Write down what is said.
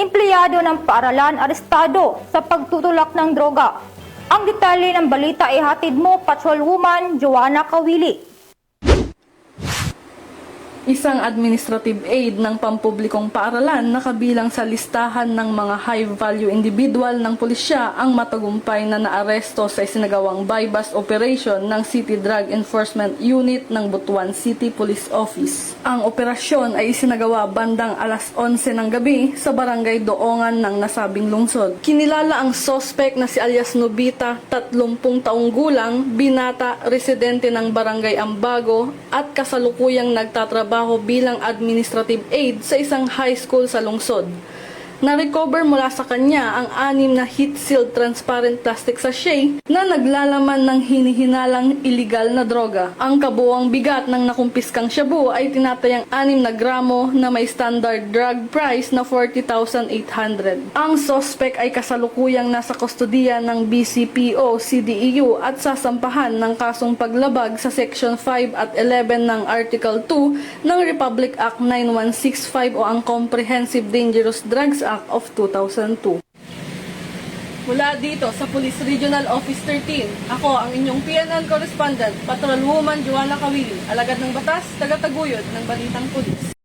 empleyado ng paaralan arestado sa pagtutulak ng droga. Ang detalye ng balita ay hatid mo, Patrolwoman Joanna Kawili. Isang administrative aid ng pampublikong paaralan na kabilang sa listahan ng mga high-value individual ng pulisya ang matagumpay na naaresto sa isinagawang buy-bust operation ng City Drug Enforcement Unit ng Butuan City Police Office. Ang operasyon ay isinagawa bandang alas 11 ng gabi sa barangay Doongan ng nasabing lungsod. Kinilala ang suspect na si alias Nobita, 30 taong gulang, binata, residente ng barangay Ambago at kasalukuyang nagtatrabaho bilang administrative aid sa isang high school sa lungsod. Na-recover mula sa kanya ang 6 na heat-sealed transparent plastic sachet na naglalaman ng hinihinalang illegal na droga. Ang kabuuang bigat ng nakumpiskang shabu ay tinatayang 6 na gramo na may standard drug price na 40,800. Ang suspect ay kasalukuyang nasa kustodiya ng BCPO, CDEU at sasampahan ng kasong paglabag sa Section 5 at 11 ng Article 2 ng Republic Act 9165 o ang Comprehensive Dangerous Drugs Act of 2002. Mula dito sa Police Regional Office 13, ako ang inyong PNL Correspondent, Patrolwoman Joanna Kawili, alagad ng batas, taga-taguyod ng Balitang Pulis.